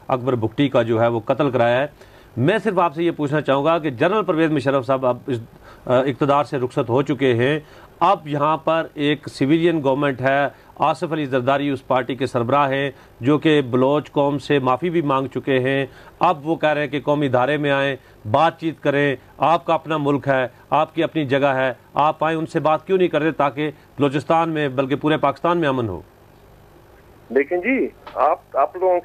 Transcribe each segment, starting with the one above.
اکبر بگٹی کا جو ہے وہ قتل کرایا ہے. میں صرف آپ سے یہ پوچھنا چاہوں گا کہ جنرل پرویز مشرف صاحب اب اس اقتدار سے رخصت ہو چکے ہیں, اب یہاں پر ایک سویلین گورنمنٹ ہے, آصف علی زرداری اس پارٹی کے سربراہ ہیں جو کہ بلوچ قوم سے معافی بھی مانگ چکے ہیں. اب وہ کہہ رہے ہیں کہ قومی ادارے میں آئیں, بات چیت کریں, آپ کا اپنا ملک ہے, آپ کی اپنی جگہ ہے, آپ آئیں, ان سے بات کیوں نہیں کرتے تاکہ بلوچستان میں بلکہ پورے پاکستان میں امن ہو؟ دیکھیں جی, آپ لوگوں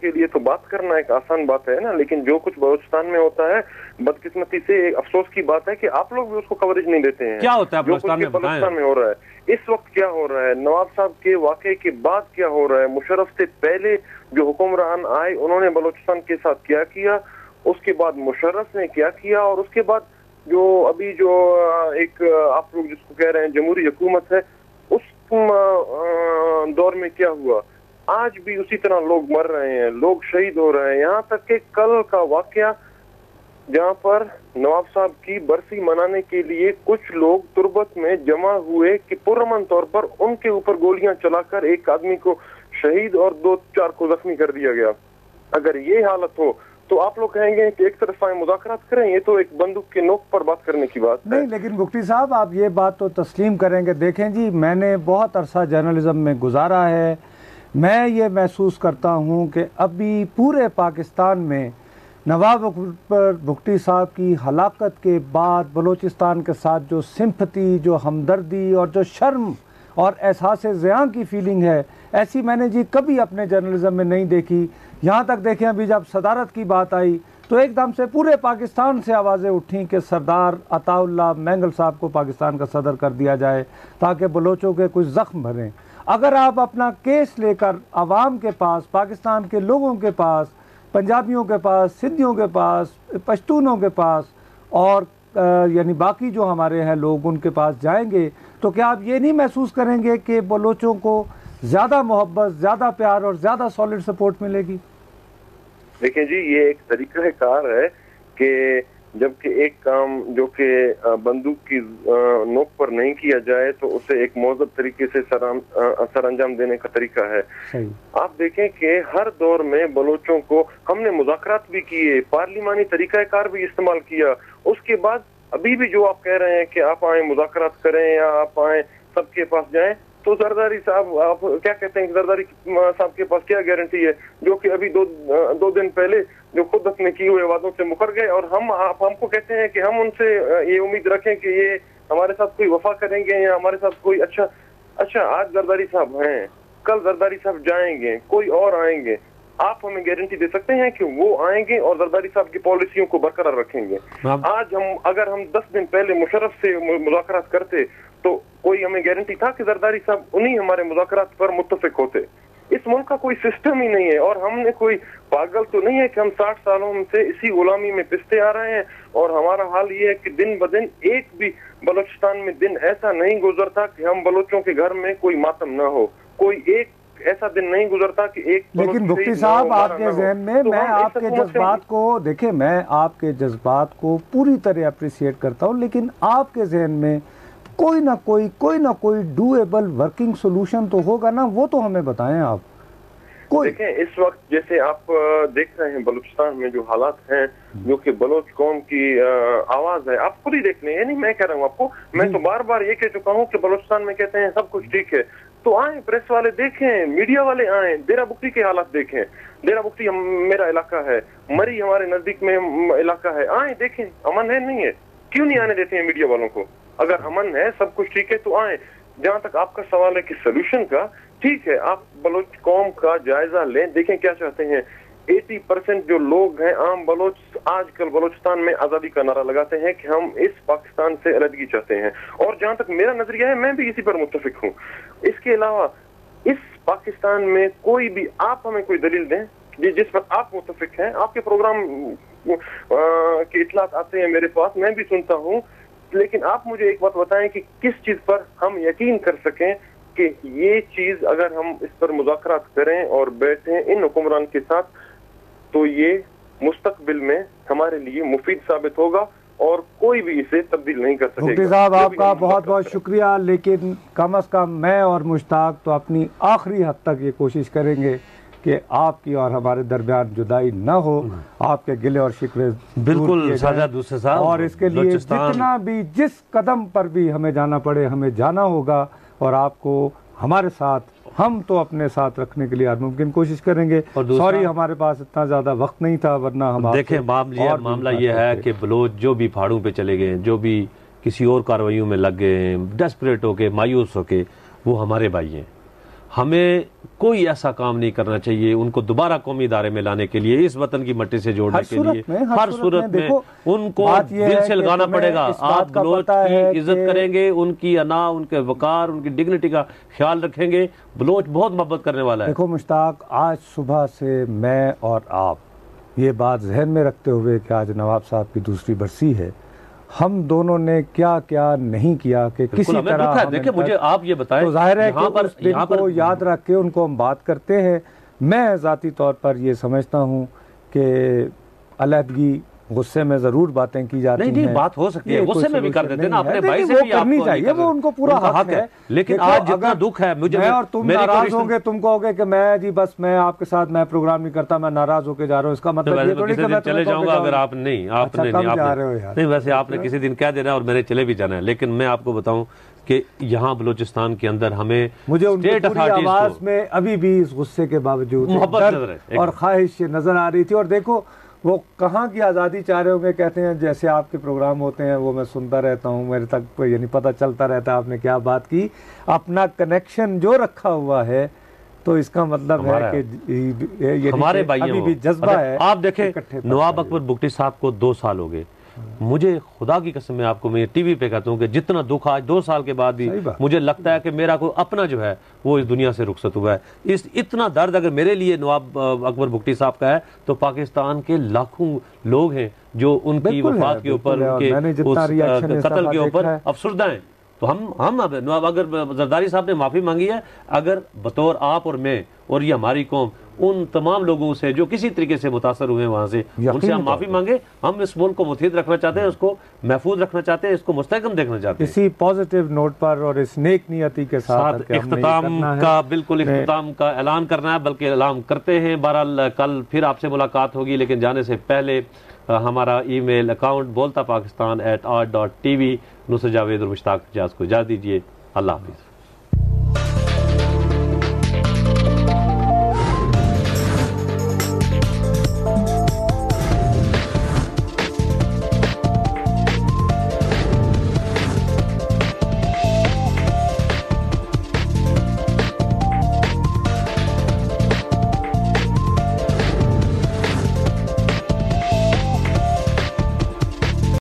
کے لیے تو بات کرنا ایک آسان بات ہے نا, لیکن جو کچھ بلوچستان میں ہوتا ہے بدقسمتی سے ایک افسوس کی بات ہے کہ آپ لوگ بھی اس کو کوریج نہیں دیتے ہیں. کیا ہوتا ہے بلوچستان میں ہو رہا ہے اس وقت, کیا ہو رہا ہے, نواب صاحب کے واقعے کے بعد کیا ہو رہا ہے, مشرف سے پہلے جو حکمران آئے انہوں نے بلوچستان کے ساتھ کیا کیا, اس کے بعد مشرف نے کیا کیا, اور اس کے بعد جو ابھی جو ایک آپ لوگ جس کو کہہ رہے ہیں جمہوری حکومت ہے اس دور میں کیا ہوا. آج بھی اسی طرح لوگ مر رہے ہیں, لوگ شہید ہو رہے ہیں. یہاں تک کہ کل کا واقعہ جہاں پر نواب صاحب کی برسی منانے کے لیے کچھ لوگ تربت میں جمع ہوئے کہ پرامن طور پر ان کے اوپر گولیاں چلا کر ایک آدمی کو شہید اور 2-4 کو زخمی کر دیا گیا. اگر یہ حالت ہو تو آپ لوگ کہیں گے کہ ایک طرف آئیں مذاکرات کریں, یہ تو ایک بندوق کے نوک پر بات کرنے کی بات ہے. نہیں, لیکن بگٹی صاحب آپ یہ بات تو تسلیم کریں گے. دیکھیں جی, میں نے بہت عرصہ جرنلزم میں گزارا ہے, میں یہ محسوس کرتا ہوں کہ ابھی پورے پاکستان میں نواب اکبر بگٹی صاحب کی ہلاکت کے بعد بلوچستان کے ساتھ جو سمپتھی, جو ہمدردی اور جو شرم اور احساس زیاں کی فیلنگ ہے, ایسی میں نے جی کبھی اپنے جرنلزم میں نہیں دیکھی. یہاں تک دیکھیں ابھی جب صدارت کی بات آئی تو ایک دم سے پورے پاکستان سے آوازیں اٹھیں کہ سردار عطا اللہ مینگل صاحب کو پاکستان کا صدر کر دیا جائے تاکہ بلوچوں کے کچھ زخم بھریں. اگر آپ اپنا کیس لے کر عوام کے پاس, پاکستان کے لوگوں کے پاس, پنجابیوں کے پاس, سندھیوں کے پاس, پشتونوں کے پاس اور یعنی باقی جو ہمارے ہیں لوگ ان کے پاس جائیں گے تو کیا آپ یہ نہیں محسوس کریں گے کہ بلوچوں کو زیادہ محبت, زیادہ پیار اور زیادہ سالڈ سپورٹ ملے گی؟ دیکھیں جی, یہ ایک طریقہ کار ہے کہ جبکہ ایک کام جو کہ بندوق کی نوک پر نہیں کیا جائے تو اسے ایک مہذب طریقے سے سر انجام دینے کا طریقہ ہے. آپ دیکھیں کہ ہر دور میں بلوچوں کو ہم نے مذاکرات بھی کیے, پارلیمانی طریقہ کار بھی استعمال کیا. اس کے بعد ابھی بھی جو آپ کہہ رہے ہیں کہ آپ آئیں مذاکرات کریں یا آپ آئیں سب کے پاس جائیں, تو زرداری صاحب آپ کیا کہتے ہیں کہ زرداری صاحب کے پاس کیا گارنٹی ہے جو کہ ابھی دو دن پہلے جو خود اپنے کیے ہوئے وعدوں سے مکر گئے, اور ہم کو کہتے ہیں کہ ہم ان سے یہ امید رکھیں کہ یہ ہمارے ساتھ کوئی وفا کریں گے یا ہمارے ساتھ کوئی اچھا آج زرداری صاحب ہیں, کل زرداری صاحب جائیں گے, کوئی اور آئیں گے. آپ ہمیں گارنٹی دے سکتے ہیں کہ وہ آئیں گے اور زرداری صاحب کی پالیسیوں کو برقرار رکھیں گے؟ آج اگر ہم 10 دن پہلے مشرف سے مذاکرات کرتے تو کوئی ہمیں گارنٹی تھا کہ زرداری صاحب انہی ہمارے مذاکرات پر متفق ہوتے؟ اس ملک کا کوئی سسٹم ہی نہیں ہے, اور ہم نے کوئی پاگل تو نہیں ہے کہ ہم 60 سالوں سے اسی غلامی میں پستے آ رہے ہیں, اور ہمارا حال یہ ہے کہ دن بدن ایک بھی بلوچستان میں دن ایسا نہیں گزرتا کہ ہم بلوچوں کے گھر میں کوئی ماتم نہ ہو, کوئی ایک ایسا دن نہیں گزرتا کہ ایک. لیکن بگٹی صاحب آپ کے ذہن میں میں آپ کے جذبات کو دیکھیں, میں آپ کے جذبات کو پوری طرح اپریشیٹ کرتا ہوں, لیکن آپ کے ذہن میں کوئی نہ کوئی ڈویبل ورکنگ سولوشن تو ہوگا نا, وہ تو ہمیں بتائیں آپ. دیکھیں اس وقت جیسے آپ دیکھ رہے ہیں بلوچستان میں جو حالات ہیں جو کہ بلوچ قوم کی آواز ہے, آپ خود ہی دیکھ لیں. یعنی میں کہہ رہا ہوں آپ کو, میں تو بار بار یہ کہہ چکا ہوں کہ بلوچستان میں کہتے ہیں سب کچھ ٹھیک ہے, تو آئیں پریس والے دیکھیں, میڈیا والے آئیں, ڈیرہ بگٹی کے حالات دیکھیں. ڈیرہ بگٹی میرا علاقہ ہے, مری ہمارے نزدیک میں علاقہ ہے, آئیں دیکھیں امن ہے نہیں ہے. کیوں نہیں آنے دیتے ہیں میڈیا والوں کو؟ اگر امن ہے سب کچھ ٹھیک ہے تو آئیں. جہاں تک آپ کا سوال ہے کہ سلوشن کا, ٹھیک ہے آپ بلوچ قوم کا جائزہ لیں, دیکھیں کیا چاہتے ہیں. 80% جو لوگ ہیں عام بلوچ آج کل بلوچستان میں آزادی کا نعرہ لگاتے ہیں کہ ہم اس پاکستان سے علیحدگی چاہتے ہیں, اور جہاں تک میرا نظریہ ہے میں بھی اسی پر متفق ہوں. اس کے علاوہ اس پاکستان میں کوئی بھی آپ ہمیں کوئی دلیل دیں جس پر آپ متفق ہیں. آپ کے پروگرام کے اطلاعات آتے ہیں میرے پاس, میں بھی سنتا ہوں, لیکن آپ مجھے ایک بات بتائیں کہ کس چیز پر ہم یقین کر سکیں کہ یہ چیز اگر ہم اس پر مذاکرات کریں اور بیٹھیں ان حکمران کے ساتھ تو یہ مستقبل میں ہمارے لیے مفید ثابت ہوگا اور کوئی بھی اسے تبدیل نہیں کر سکے گا. بگٹی صاحب آپ کا بہت بہت شکریہ, لیکن کم از کم میں اور مشتاق تو اپنی آخری حد تک یہ کوشش کریں گے کہ آپ کی اور ہمارے درمیان جدائی نہ ہو، آپ کے گلے اور شکوے بالکل سادہ دوسرے صاحب، اور اس کے لیے جتنا بھی جس قدم پر بھی ہمیں جانا پڑے ہمیں جانا ہوگا، اور آپ کو ہمارے ساتھ، ہم تو اپنے ساتھ رکھنے کے لیے ہر ممکن کوشش کریں گے۔ سوری ہمارے پاس اتنا زیادہ وقت نہیں تھا، ورنہ ہم دیکھیں معاملہ یہ ہے کہ بلوچ جو بھی پہاڑوں پہ چلے گئے، جو بھی کسی اور کارروائیوں میں لگ گئے ہیں، ڈیسپریٹ ہو کے، مایوس ہو کے، وہ ہمارے بھائی ہیں۔ ہمیں کوئی ایسا کام نہیں کرنا چاہیے ان کو دوبارہ قومی ادارے میں لانے کے لیے، اس وطن کی مٹی سے جوڑنے کے لیے، ہر صورت میں ان کو دل سے لگانا پڑے گا۔ آپ بلوچ کی عزت کریں گے، ان کی انا، ان کے وقار، ان کی ڈگنیٹی کا خیال رکھیں گے۔ بلوچ بہت محبت کرنے والا ہے۔ دیکھو مشتاق، آج صبح سے میں اور آپ یہ بات ذہن میں رکھتے ہوئے کہ آج نواب صاحب کی دوسری برسی ہے، ہم دونوں نے کیا کیا نہیں کیا کہ کسی طرح دیکھیں مجھے آپ یہ بتائیں، تو ظاہر ہے کہ اس دن کو یاد رکھ کے ان کو ہم بات کرتے ہیں۔ میں ذاتی طور پر یہ سمجھتا ہوں کہ علیحدگی غصے میں ضرور باتیں کی جاتی ہیں، نہیں بات ہو سکتی ہے، غصے میں بھی کر دیتے نا، اپنے بھائی سے بھی کرنی چاہیے، وہ ان کو پورا حق ہے۔ لیکن آج جتنا دکھ ہے مجھے، میں اور تم ناراض ہوں گے، تم کہو گے کہ میں جی بس میں آپ کے ساتھ میں پروگرام نہیں کرتا، میں ناراض ہو کے جا رہا ہوں، اس کا مطلب یہ تو نہیں کہ میں چلے جاؤں گا اگر آپ نہیں، آپ نہیں، ویسے آپ نے کسی دن کہہ دینا اور میں نے چلے بھی جانا ہے۔ لیکن میں آپ کو بتاؤں کہ یہاں بلوچستان کے اندر ہمیں مجھے ان کی پوری آواز میں ابھی بھی اس غصے کے باوجود محبت اور خواہش نظر آ رہی تھی۔ اور دیکھو وہ کہاں کی آزادی چاہ رہے ہوں گے، کہتے ہیں جیسے آپ کے پروگرام ہوتے ہیں وہ میں سنتا رہتا ہوں، میرے تک یعنی پتہ چلتا رہتا ہے آپ نے کیا بات کی، اپنا کنیکشن جو رکھا ہوا ہے، تو اس کا مطلب ہے کہ ہمارے بھائیوں بھی جذبہ ہے۔ آپ دیکھیں نواب اکبر بگٹی صاحب کو 2 سال ہو گئے، مجھے خدا کی قسم میں آپ کو میں ٹی وی پہ کہتا ہوں کہ جتنا دکھ آج 2 سال کے بعد بھی مجھے لگتا ہے کہ میرا کوئی اپنا جو ہے وہ اس دنیا سے رخصت ہوا ہے۔ اتنا درد اگر میرے لیے نواب اکبر بگٹی صاحب کا ہے تو پاکستان کے لاکھوں لوگ ہیں جو ان کی وفات کے اوپر، ان کے قتل کے اوپر افسردہ ہیں۔ تو ہم نواب اگر زرداری صاحب نے معافی مانگی ہے، اگر بطور آپ اور میں اور یہ ہماری قوم ان تمام لوگوں سے جو کسی طریقے سے متاثر ہوئے وہاں سے، ان سے ہم معافی مانگے۔ ہم اس ملک کو متحد رکھنا چاہتے ہیں، اس کو محفوظ رکھنا چاہتے ہیں، اس کو مستحکم دیکھنا چاہتے ہیں۔ اسی پازیٹیو نوٹ پر اور اس نیک نیتی کے ساتھ اختتام کا، بالکل اختتام کا اعلان کرنا ہے، بلکہ اعلان کرتے ہیں۔ بہرحال کل پھر آپ سے ملاقات ہوگی، لیکن جانے سے پہلے ہمارا ای میل اکاؤنٹ بولتا پاکستان @art.tv، نصر جاوید اور مشتاق اجاز کو اجازت دیجیے۔ اللہ حافظ۔